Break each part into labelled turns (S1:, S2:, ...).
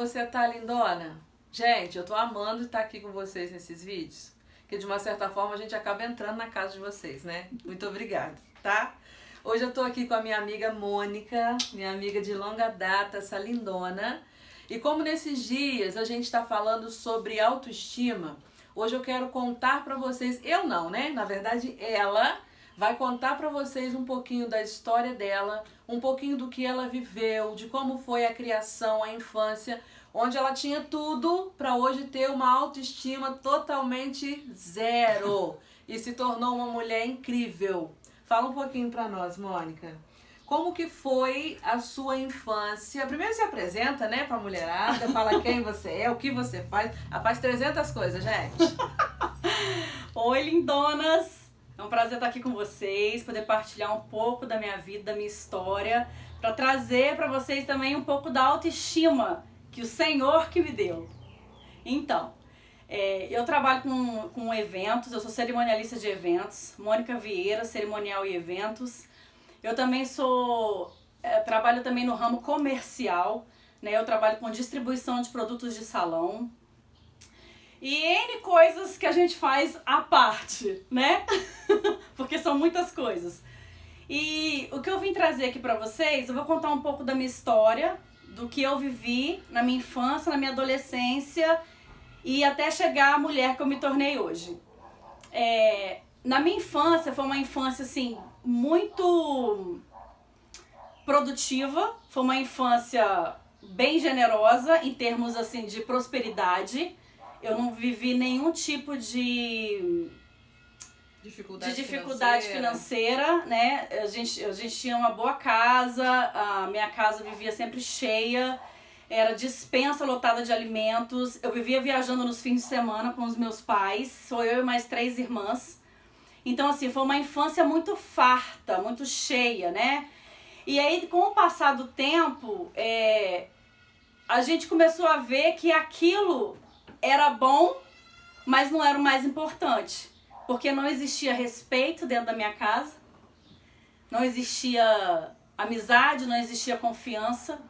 S1: você tá, lindona? Gente, eu tô amando estar aqui com vocês nesses vídeos, que de uma certa forma a gente acaba entrando na casa de vocês, né? Muito obrigada, tá? Hoje eu tô aqui com a minha amiga Mônica, minha amiga de longa data, essa lindona. E como nesses dias a gente tá falando sobre autoestima, hoje eu quero contar pra vocês, eu não, né? Na verdade, ela vai contar pra vocês um pouquinho da história dela, um pouquinho do que ela viveu, de como foi a criação, a infância, onde ela tinha tudo pra hoje ter uma autoestima totalmente zero e se tornou uma mulher incrível. Fala um pouquinho pra nós, Mônica. Como que foi a sua infância? Primeiro se apresenta, né, pra mulherada, fala quem você é, o que você faz. Ela faz 300 coisas, gente.
S2: Oi, lindonas! É um prazer estar aqui com vocês, poder partilhar um pouco da minha vida, da minha história, para trazer para vocês também um pouco da autoestima que o Senhor que me deu. Então, eu trabalho com eventos, eu sou cerimonialista de eventos, Mônica Vieira, cerimonial e eventos. Eu também trabalho também no ramo comercial, né? Eu trabalho com distribuição de produtos de salão. E N coisas que a gente faz à parte, né? Porque são muitas coisas. E o que eu vim trazer aqui pra vocês, eu vou contar um pouco da minha história, do que eu vivi na minha infância, na minha adolescência e até chegar à mulher que eu me tornei hoje. Na minha infância, foi uma infância assim, muito produtiva, foi uma infância bem generosa em termos assim de prosperidade. Eu não vivi nenhum tipo de dificuldade financeira, né? A gente tinha uma boa casa, a minha casa vivia sempre cheia, era despensa lotada de alimentos. Eu vivia viajando nos fins de semana com os meus pais, sou eu e mais 3 irmãs. Então, assim, foi uma infância muito farta, muito cheia, né? E aí, com o passar do tempo, a gente começou a ver que aquilo era bom, mas não era o mais importante. Porque não existia respeito dentro da minha casa, não existia amizade, não existia confiança.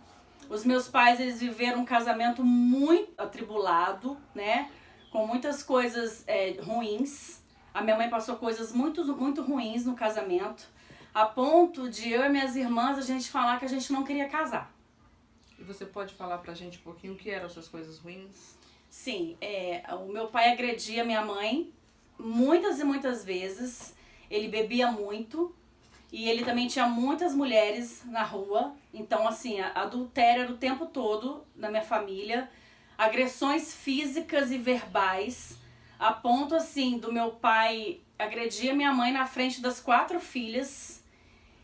S2: Os meus pais, eles viveram um casamento muito atribulado, né? Com muitas coisas ruins. A minha mãe passou coisas muito, muito ruins no casamento, a ponto de eu e minhas irmãs a gente falar que a gente não queria casar.
S1: E você pode falar pra gente um pouquinho o que eram essas coisas ruins?
S2: Sim, o meu pai agredia minha mãe muitas e muitas vezes, ele bebia muito e ele também tinha muitas mulheres na rua, então assim, adultério era o tempo todo na minha família, agressões físicas e verbais, a ponto assim do meu pai agredir minha mãe na frente das 4 filhas.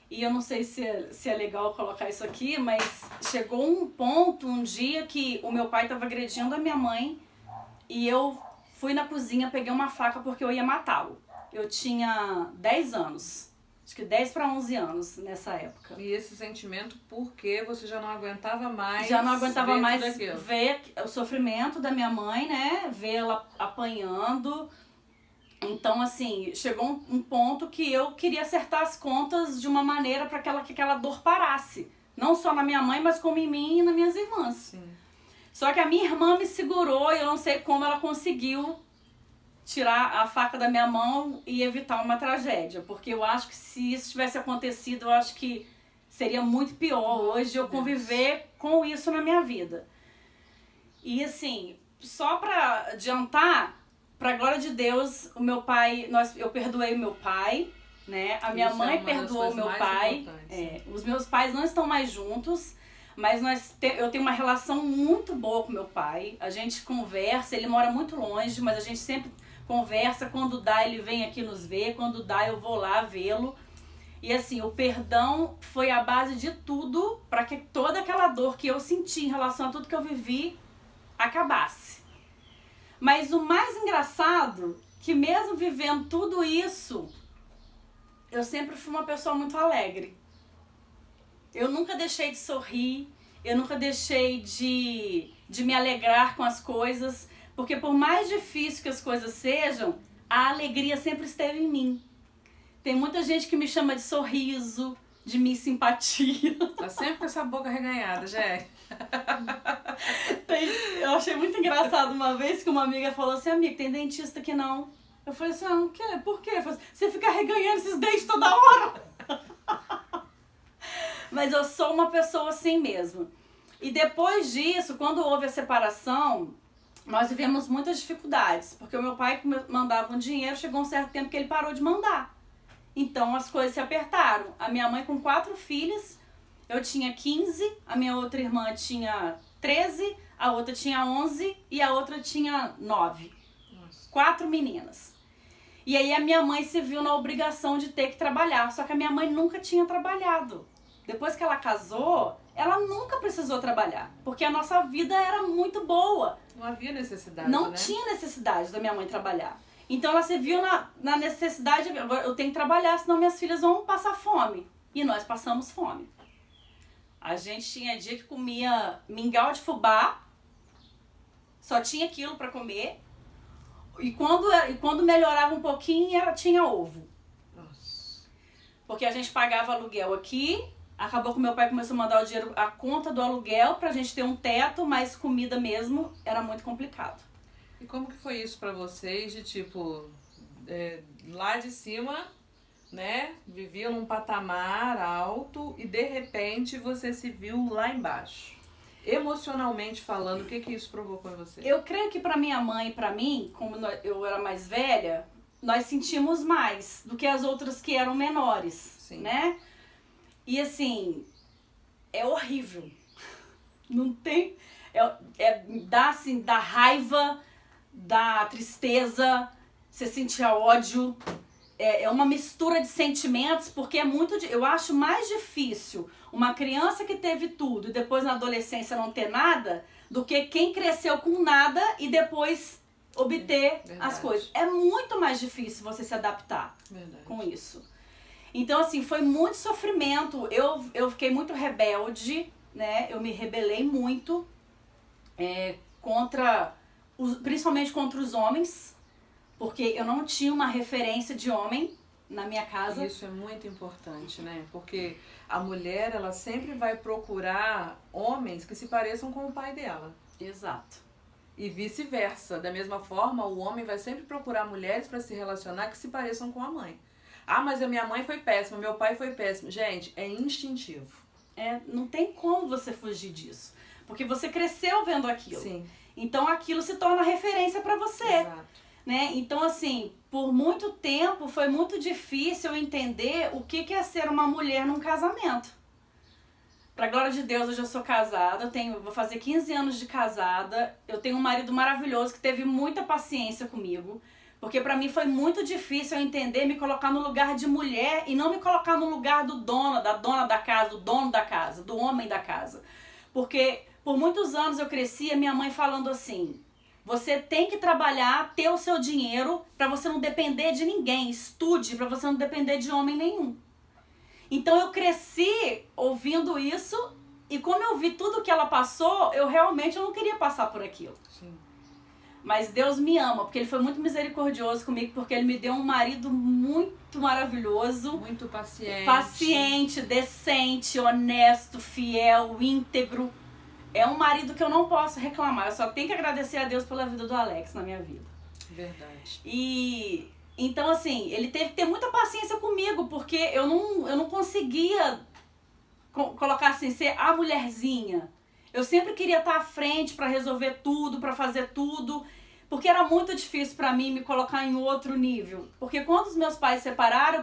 S2: E eu não sei se é legal colocar isso aqui, mas chegou um ponto, um dia que o meu pai estava agredindo a minha mãe e eu fui na cozinha, peguei uma faca porque eu ia matá-lo. Eu tinha 10 anos, acho que 10 para 11 anos nessa época.
S1: E esse sentimento porque você já não aguentava mais
S2: ver o sofrimento da minha mãe, né? Vê-la apanhando. Então, assim, chegou um ponto que eu queria acertar as contas de uma maneira para que aquela dor parasse. Não só na minha mãe, mas como em mim e nas minhas irmãs.
S1: Sim.
S2: Só que a minha irmã me segurou e eu não sei como ela conseguiu tirar a faca da minha mão e evitar uma tragédia. Porque eu acho que se isso tivesse acontecido, eu acho que seria muito pior hoje eu conviver com isso na minha vida. E assim, só para adiantar, pra glória de Deus, o meu pai, eu perdoei o meu pai, né? A minha mãe perdoou o meu pai. Os meus pais não estão mais juntos, mas eu tenho uma relação muito boa com meu pai. A gente conversa, ele mora muito longe, mas a gente sempre conversa. Quando dá, ele vem aqui nos ver. Quando dá, eu vou lá vê-lo. E assim, o perdão foi a base de tudo para que toda aquela dor que eu senti em relação a tudo que eu vivi acabasse. Mas o mais engraçado, que mesmo vivendo tudo isso, eu sempre fui uma pessoa muito alegre. Eu nunca deixei de sorrir, eu nunca deixei de me alegrar com as coisas, porque por mais difícil que as coisas sejam, a alegria sempre esteve em mim. Tem muita gente que me chama de sorriso, de minha simpatia.
S1: Tá sempre com essa boca reganhada, gente.
S2: Tem Eu achei muito engraçado uma vez que uma amiga falou assim, amiga, tem dentista aqui não. Eu falei assim, o quê? Por quê? Eu falei assim, você fica reganhando esses dentes toda hora. Mas eu sou uma pessoa assim mesmo. E depois disso, quando houve a separação, nós vivemos muitas dificuldades. Porque o meu pai mandava um dinheiro, chegou um certo tempo que ele parou de mandar. Então as coisas se apertaram. A minha mãe com 4 filhas, eu tinha 15, a minha outra irmã tinha 13, a outra tinha 11 e a outra tinha 9.
S1: Nossa.
S2: 4 meninas. E aí a minha mãe se viu na obrigação de ter que trabalhar. Só que a minha mãe nunca tinha trabalhado. Depois que ela casou, ela nunca precisou trabalhar. Porque a nossa vida era muito boa.
S1: Não havia necessidade,
S2: Não
S1: né?
S2: tinha necessidade da minha mãe trabalhar. Então ela se viu na necessidade, agora eu tenho que trabalhar, senão minhas filhas vão passar fome. E nós passamos fome. A gente tinha dia que comia mingau de fubá, só tinha aquilo para comer. E quando melhorava um pouquinho, tinha ovo.
S1: Nossa.
S2: Porque a gente pagava aluguel aqui, acabou que meu pai começou a mandar o dinheiro, a conta do aluguel, pra gente ter um teto, mas comida mesmo era muito complicado.
S1: E como que foi isso pra vocês, de tipo, lá de cima, né, viviam num patamar alto e de repente você se viu lá embaixo? Emocionalmente falando, o que que isso provocou em você?
S2: Eu creio que pra minha mãe e pra mim, como eu era mais velha, nós sentimos mais do que as outras que eram menores,
S1: Sim.
S2: né? E assim, é horrível. Não tem... dá raiva, dá tristeza, você sentia ódio. É uma mistura de sentimentos, porque eu acho mais difícil uma criança que teve tudo e depois na adolescência não ter nada, do que quem cresceu com nada e depois obter as coisas. É muito mais difícil você se adaptar com isso. Então, assim, foi muito sofrimento. Eu fiquei muito rebelde, né? Eu me rebelei muito, principalmente contra os homens, porque eu não tinha uma referência de homem na minha casa.
S1: Isso é muito importante, né? Porque a mulher, ela sempre vai procurar homens que se pareçam com o pai dela.
S2: Exato.
S1: E vice-versa. Da mesma forma, o homem vai sempre procurar mulheres para se relacionar que se pareçam com a mãe. Ah, mas a minha mãe foi péssima, meu pai foi péssimo. Gente, é instintivo.
S2: Não tem como você fugir disso. Porque você cresceu vendo aquilo.
S1: Sim.
S2: Então aquilo se torna referência para você.
S1: Exato.
S2: Né? Então, assim, por muito tempo foi muito difícil eu entender o que é ser uma mulher num casamento. Pra glória de Deus, hoje eu sou casada, vou fazer 15 anos de casada, eu tenho um marido maravilhoso que teve muita paciência comigo, porque pra mim foi muito difícil eu entender, me colocar no lugar de mulher e não me colocar no lugar do dono, da dona da casa, do dono da casa, do homem da casa. Porque por muitos anos eu cresci, minha mãe falando assim: você tem que trabalhar, ter o seu dinheiro pra você não depender de ninguém. Estude pra você não depender de homem nenhum. Então eu cresci ouvindo isso e como eu vi tudo que ela passou, eu não queria passar por aquilo.
S1: Sim.
S2: Mas Deus me ama, porque Ele foi muito misericordioso comigo, porque Ele me deu um marido muito maravilhoso.
S1: Muito paciente.
S2: Paciente, decente, honesto, fiel, íntegro. É um marido que eu não posso reclamar. Eu só tenho que agradecer a Deus pela vida do Alex na minha vida.
S1: Verdade.
S2: E então, assim, ele teve que ter muita paciência comigo, porque eu não conseguia colocar assim, ser a mulherzinha. Eu sempre queria estar à frente para resolver tudo, para fazer tudo, porque era muito difícil para mim me colocar em outro nível. Porque quando os meus pais se separaram,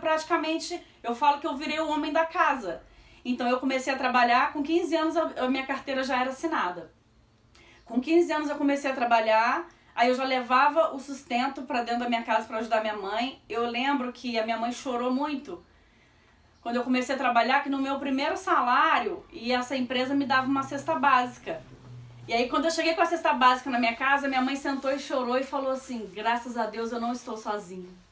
S2: eu falo que eu virei o homem da casa. Então eu comecei a trabalhar, com 15 anos a minha carteira já era assinada. Com 15 anos eu comecei a trabalhar, aí eu já levava o sustento para dentro da minha casa para ajudar minha mãe. Eu lembro que a minha mãe chorou muito quando eu comecei a trabalhar, que no meu primeiro salário, e essa empresa me dava uma cesta básica. E aí quando eu cheguei com a cesta básica na minha casa, minha mãe sentou e chorou e falou assim: graças a Deus eu não estou sozinha.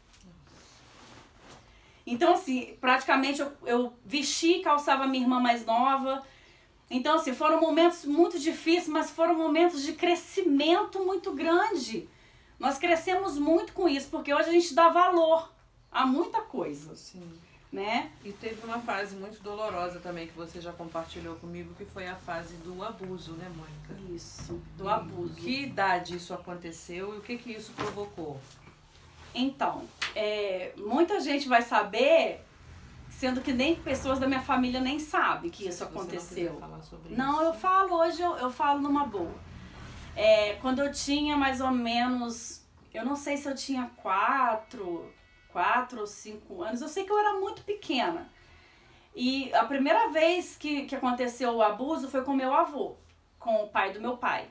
S2: Então, assim, praticamente eu vesti e calçava a minha irmã mais nova. Então, assim, foram momentos muito difíceis, mas foram momentos de crescimento muito grande. Nós crescemos muito com isso, porque hoje a gente dá valor a muita coisa.
S1: Sim.
S2: né?
S1: E teve uma fase muito dolorosa também que você já compartilhou comigo, que foi a fase do abuso, né, Mônica?
S2: Isso, do abuso.
S1: Que idade isso aconteceu e o que isso provocou?
S2: Então, muita gente vai saber, sendo que nem pessoas da minha família nem sabem que isso aconteceu.
S1: Não, falar sobre
S2: não
S1: isso.
S2: Eu falo hoje, eu falo numa boa. Quando eu tinha mais ou menos, eu não sei se eu tinha 4 ou 5 anos, eu sei que eu era muito pequena. E a primeira vez que aconteceu o abuso foi com meu avô, com o pai do meu pai.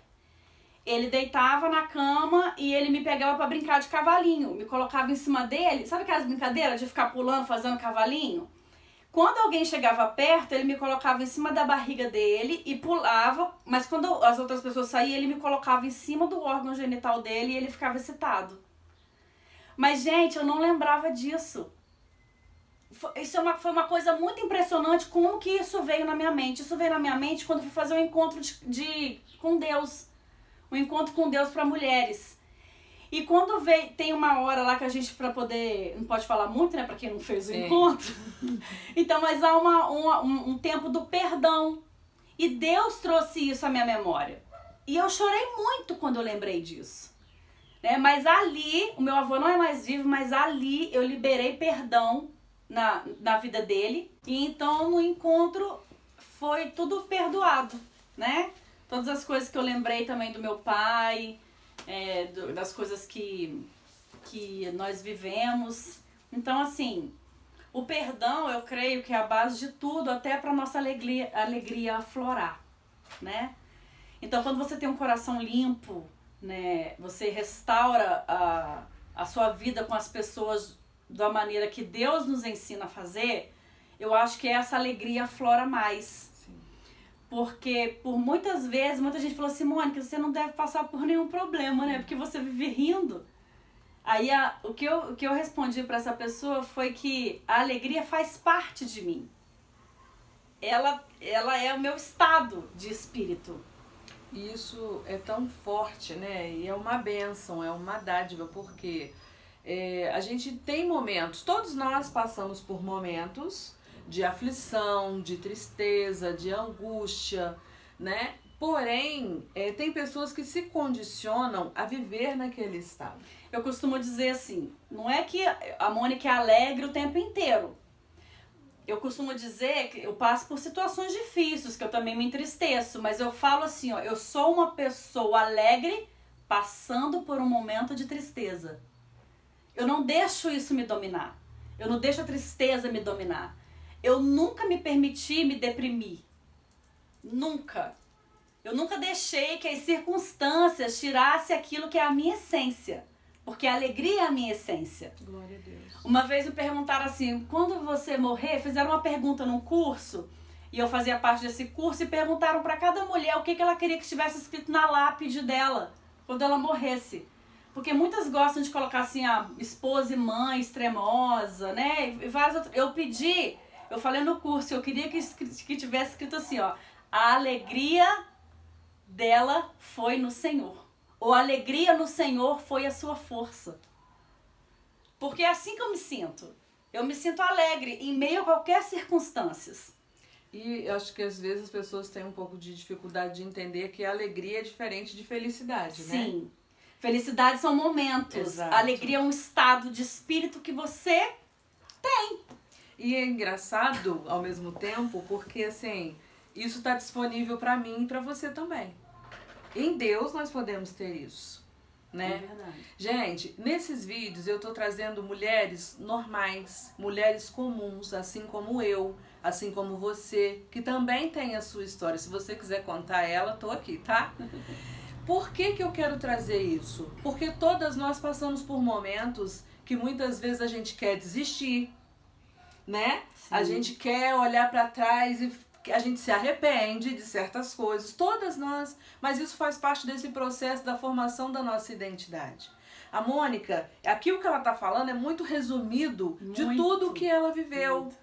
S2: Ele deitava na cama e ele me pegava pra brincar de cavalinho, me colocava em cima dele, sabe aquelas brincadeiras de ficar pulando, fazendo cavalinho? Quando alguém chegava perto, ele me colocava em cima da barriga dele e pulava, mas quando as outras pessoas saíam, ele me colocava em cima do órgão genital dele e ele ficava excitado. Mas, gente, eu não lembrava disso. Isso foi uma coisa muito impressionante, como que isso veio na minha mente. Isso veio na minha mente quando eu fui fazer um encontro com Deus. Um encontro com Deus para mulheres. E quando tem uma hora lá que a gente, para poder, não pode falar muito, né, para quem não fez o encontro. Então, mas há um tempo do perdão. E Deus trouxe isso à minha memória. E eu chorei muito quando eu lembrei disso. Né? Mas ali, o meu avô não é mais vivo, mas ali eu liberei perdão na vida dele. E então no encontro foi tudo perdoado, né? Todas as coisas que eu lembrei também do meu pai, das coisas que nós vivemos. Então, assim, o perdão, eu creio que é a base de tudo, até para nossa alegria aflorar, né? Então, quando você tem um coração limpo, né, você restaura a sua vida com as pessoas da maneira que Deus nos ensina a fazer, eu acho que essa alegria aflora mais. Sim. Porque por muitas vezes, muita gente falou assim, Mônica, você não deve passar por nenhum problema, né? Porque você vive rindo. Aí o que eu respondi para essa pessoa foi que a alegria faz parte de mim. Ela é o meu estado de espírito.
S1: Isso é tão forte, né? E é uma bênção, é uma dádiva, porque a gente tem momentos, todos nós passamos por momentos de aflição, de tristeza, de angústia, né? Porém, tem pessoas que se condicionam a viver naquele estado.
S2: Eu costumo dizer assim, não é que a Mônica é alegre o tempo inteiro. Eu costumo dizer que eu passo por situações difíceis, que eu também me entristeço, mas eu falo assim, ó, eu sou uma pessoa alegre passando por um momento de tristeza. Eu não deixo isso me dominar. Eu não deixo a tristeza me dominar. Eu nunca me permiti me deprimir. Nunca. Eu nunca deixei que as circunstâncias tirassem aquilo que é a minha essência. Porque a alegria é a minha essência.
S1: Glória a Deus.
S2: Uma vez me perguntaram assim, quando você morrer, fizeram uma pergunta num curso, e eu fazia parte desse curso, e perguntaram para cada mulher o que ela queria que estivesse escrito na lápide dela, quando ela morresse. Porque muitas gostam de colocar assim, a esposa e mãe extremosa, né? E várias outras. Eu falei no curso, eu queria que tivesse escrito assim, ó, a alegria dela foi no Senhor. Ou a alegria no Senhor foi a sua força. Porque é assim que eu me sinto. Eu me sinto alegre em meio a qualquer circunstância.
S1: E acho que às vezes as pessoas têm um pouco de dificuldade de entender que a alegria é diferente de felicidade, né?
S2: Sim. Felicidade são momentos.
S1: Exato.
S2: A alegria é um estado de espírito que você tem.
S1: E é engraçado ao mesmo tempo, porque assim, isso está disponível para mim e para você também. Em Deus nós podemos ter isso, né?
S2: É verdade.
S1: Gente, nesses vídeos eu tô trazendo mulheres normais, mulheres comuns, assim como eu, assim como você, que também tem a sua história. Se você quiser contar ela, tô aqui, tá? Por que eu quero trazer isso? Porque todas nós passamos por momentos que muitas vezes a gente quer desistir, né? Sim. A gente quer olhar para trás e a gente se arrepende de certas coisas, todas nós, mas isso faz parte desse processo da formação da nossa identidade. A Mônica, aqui o que ela tá falando é muito resumido de tudo que ela viveu,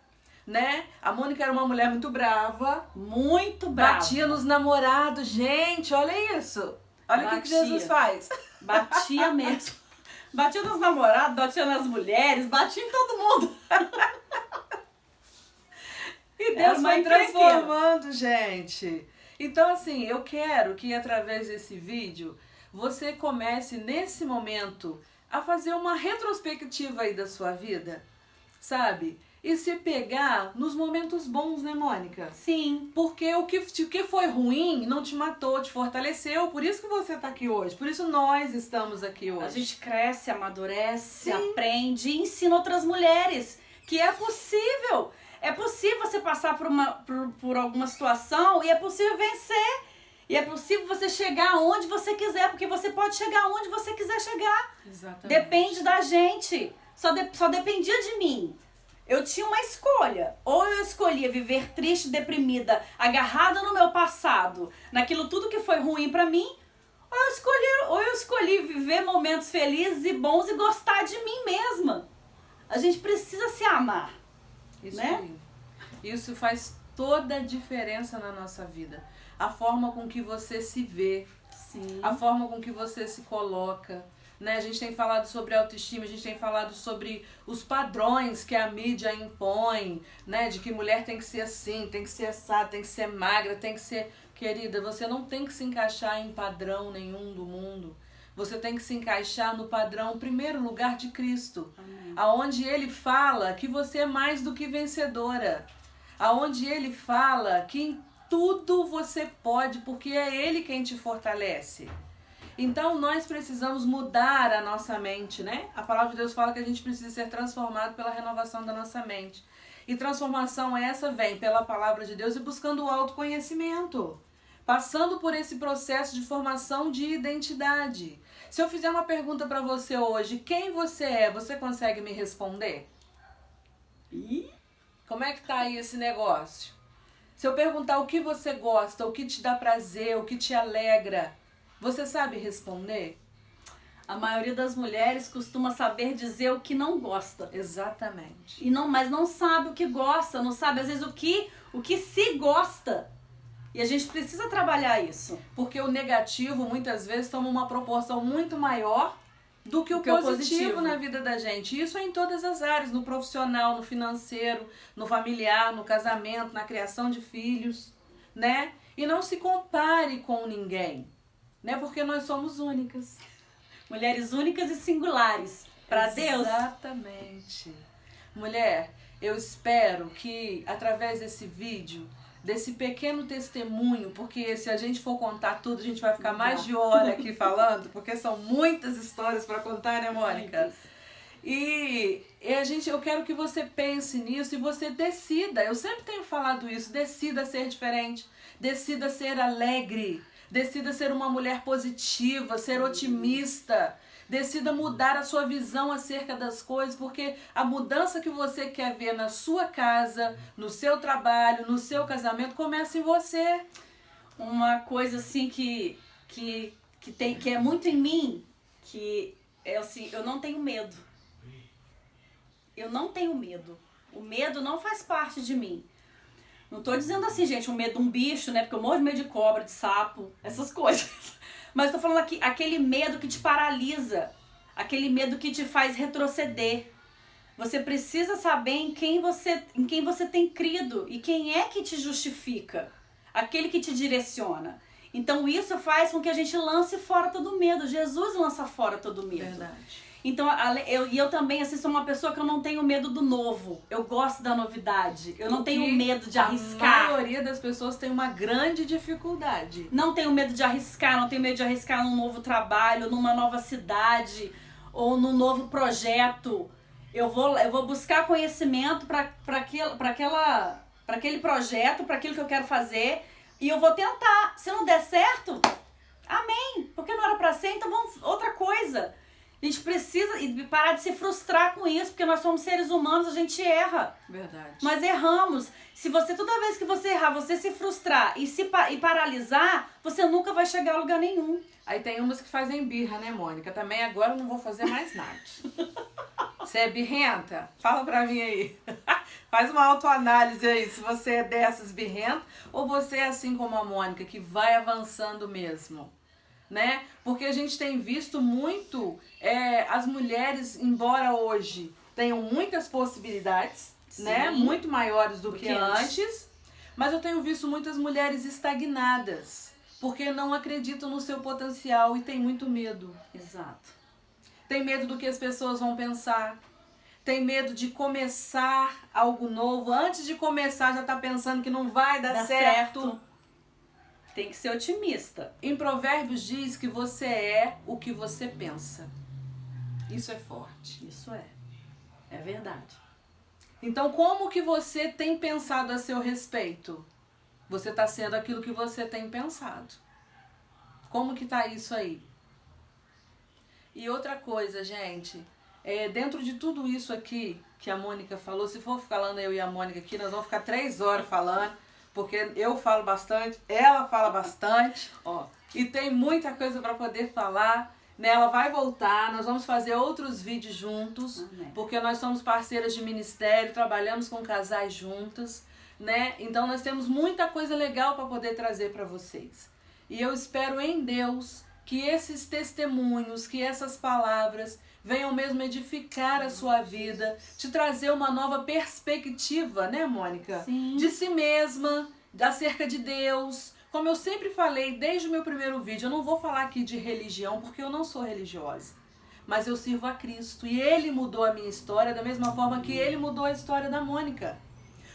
S1: né? A Mônica era uma mulher muito brava, batia nos namorados, gente, olha isso, olha o que Jesus faz.
S2: Batia mesmo, batia nos namorados, batia nas mulheres, batia em todo mundo. E Deus
S1: Ela
S2: vai
S1: vai transformando, gente. Então, assim, eu quero que através desse vídeo você comece nesse momento a fazer uma retrospectiva aí da sua vida, sabe? E se pegar nos momentos bons, né, Mônica?
S2: Sim.
S1: Porque o que foi ruim não te matou, te fortaleceu. Por isso que você tá aqui hoje. Por isso nós estamos aqui hoje.
S2: A gente cresce, amadurece,
S1: Sim.
S2: aprende e ensina outras mulheres que é possível. É possível você passar por alguma situação e é possível vencer. E é possível você chegar onde você quiser, porque você pode chegar onde você quiser chegar.
S1: Exatamente.
S2: Depende da gente. Só dependia de mim. Eu tinha uma escolha. Ou eu escolhia viver triste, deprimida, agarrada no meu passado, naquilo tudo que foi ruim pra mim, ou eu escolhi viver momentos felizes e bons e gostar de mim mesma. A gente precisa se amar.
S1: Isso
S2: né?
S1: aí. Isso faz toda a diferença na nossa vida. A forma com que você se vê,
S2: Sim.
S1: a forma com que você se coloca, né? A gente tem falado sobre autoestima, a gente tem falado sobre os padrões que a mídia impõe, né? De que mulher tem que ser assim, tem que ser assada, tem que ser magra, tem que ser... Querida, você não tem que se encaixar em padrão nenhum do mundo. Você tem que se encaixar no padrão, em primeiro lugar, de Cristo.
S2: Amém.
S1: Aonde Ele fala que você é mais do que vencedora. Aonde Ele fala que em tudo você pode, porque é Ele quem te fortalece. Então nós precisamos mudar a nossa mente, né? A palavra de Deus fala que a gente precisa ser transformado pela renovação da nossa mente. E transformação essa vem pela palavra de Deus e buscando o autoconhecimento. Passando por esse processo de formação de identidade. Se eu fizer uma pergunta para você hoje, quem você é, você consegue me responder?
S2: Ih,
S1: Como é que tá aí esse negócio? Se eu perguntar o que você gosta, o que te dá prazer, o que te alegra, você sabe responder?
S2: a maioria das mulheres costuma saber dizer o que não gosta.
S1: Exatamente.
S2: Mas não sabe o que gosta, não sabe às vezes o que se gosta. E a gente precisa trabalhar isso.
S1: Porque o negativo muitas vezes toma uma proporção muito maior do que o positivo na vida da gente. Isso é em todas as áreas, no profissional, no financeiro, no familiar, no casamento, na criação de filhos, né? E não se compare com ninguém, né? Porque nós somos únicas.
S2: Mulheres únicas e singulares. Para Deus.
S1: Exatamente. Mulher, eu espero que através desse vídeo, desse pequeno testemunho, porque se a gente for contar tudo, a gente vai ficar mais de hora aqui falando, porque são muitas histórias para contar, né, Mônica?
S2: Muitas.
S1: E eu quero que você pense nisso e você decida. Eu sempre tenho falado isso, decida ser diferente, decida ser alegre, decida ser uma mulher positiva, ser otimista. Decida mudar a sua visão acerca das coisas, porque a mudança que você quer ver na sua casa, no seu trabalho, no seu casamento, começa em você.
S2: Uma coisa assim que é muito em mim, que é assim, eu não tenho medo. Eu não tenho medo. O medo não faz parte de mim. Não tô dizendo assim, gente, um medo de um bicho, né? Porque eu morro de medo de cobra, de sapo, essas coisas. Mas tô falando aqui, aquele medo que te paralisa, aquele medo que te faz retroceder. Você precisa saber em quem você tem crido e quem é que te justifica, aquele que te direciona. Então isso faz com que a gente lance fora todo medo. Jesus lança fora todo medo.
S1: Verdade.
S2: Então, eu também assim, sou uma pessoa que eu não tenho medo do novo. Eu gosto da novidade. Eu não tenho medo de arriscar.
S1: A maioria das pessoas tem uma grande dificuldade.
S2: Não tenho medo de arriscar, não tenho medo de arriscar num novo trabalho, numa nova cidade ou num novo projeto. Eu vou buscar conhecimento para aquele projeto, para aquilo que eu quero fazer e eu vou tentar. Se não der certo, amém. Porque não era para ser, então vamos outra coisa. A gente precisa parar de se frustrar com isso, porque nós somos seres humanos, a gente erra.
S1: Verdade.
S2: Mas erramos. Se você, toda vez que você errar, você se frustrar e paralisar, você nunca vai chegar a lugar nenhum.
S1: Aí tem umas que fazem birra, né, Mônica? Também agora eu não vou fazer mais nada. Você é birrenta? Fala pra mim aí. Faz uma autoanálise aí, se você é dessas birrentas ou você é assim como a Mônica, que vai avançando mesmo. Né? Porque a gente tem visto muito as mulheres, embora hoje tenham muitas possibilidades, né? Muito maiores do que
S2: antes.
S1: antes. Mas eu tenho visto muitas mulheres estagnadas, porque não acreditam no seu potencial e tem muito medo.
S2: Exato.
S1: Tem medo do que as pessoas vão pensar. Tem medo de começar algo novo. Antes de começar já tá pensando que não vai dar certo.
S2: Tem que ser otimista.
S1: Em Provérbios diz que você é o que você pensa. Isso é forte.
S2: Isso é. É verdade.
S1: Então, como que você tem pensado a seu respeito? Você está sendo aquilo que você tem pensado. Como que tá isso aí? E outra coisa, gente, dentro de tudo isso aqui que a Mônica falou, se for falando eu e a Mônica aqui, nós vamos ficar 3 horas falando, porque eu falo bastante, ela fala bastante, ó, e tem muita coisa para poder falar. Né, ela vai voltar, nós vamos fazer outros vídeos juntos, porque nós somos parceiras de ministério, trabalhamos com casais juntas, né? Então nós temos muita coisa legal para poder trazer para vocês. E eu espero em Deus que esses testemunhos, que essas palavras venham mesmo edificar a sua vida, te trazer uma nova perspectiva, né, Mônica?
S2: Sim.
S1: De si mesma, acerca de Deus. Como eu sempre falei desde o meu primeiro vídeo, eu não vou falar aqui de religião porque eu não sou religiosa. Mas eu sirvo a Cristo e Ele mudou a minha história da mesma forma que Ele mudou a história da Mônica.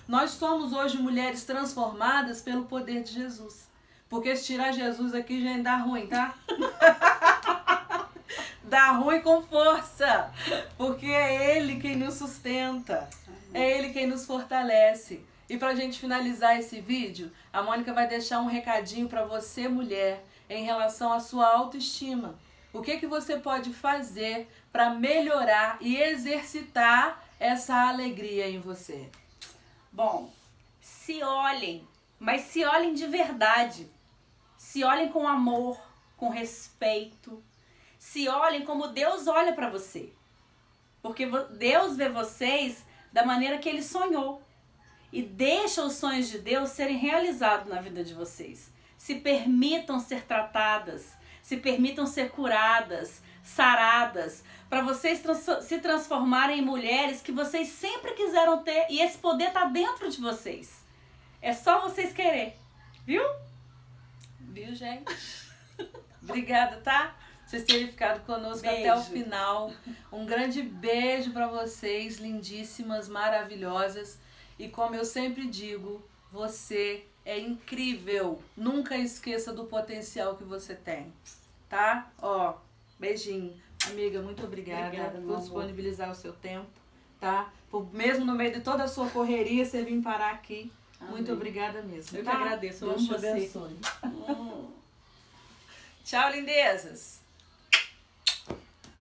S1: Nós somos hoje mulheres transformadas pelo poder de Jesus. Porque se tirar Jesus aqui já dá ruim, tá? Dá ruim com força. Porque é Ele quem nos sustenta. É Ele quem nos fortalece. E pra gente finalizar esse vídeo, a Mônica vai deixar um recadinho pra você, mulher, em relação à sua autoestima. O que você pode fazer para melhorar e exercitar essa alegria em você?
S2: Bom, se olhem, mas se olhem de verdade. Se olhem com amor, com respeito. Se olhem como Deus olha para você. Porque Deus vê vocês da maneira que Ele sonhou. E deixa os sonhos de Deus serem realizados na vida de vocês. Se permitam ser tratadas, se permitam ser curadas, saradas, para vocês se transformarem em mulheres que vocês sempre quiseram ter, e esse poder está dentro de vocês. É só vocês querer, viu?
S1: Viu, gente? Obrigada, tá? Vocês terem ficado conosco
S2: Beijo.
S1: Até o final. Um grande beijo para vocês, lindíssimas, maravilhosas. E como eu sempre digo, você é incrível. Nunca esqueça do potencial que você tem, tá? Ó, beijinho. Amiga, muito obrigada por disponibilizar o seu tempo, tá? Mesmo no meio de toda a sua correria, você vir parar aqui. Amém. Muito obrigada mesmo.
S2: Eu
S1: tá?
S2: que agradeço.
S1: Deus te abençoe. Tchau, lindezas.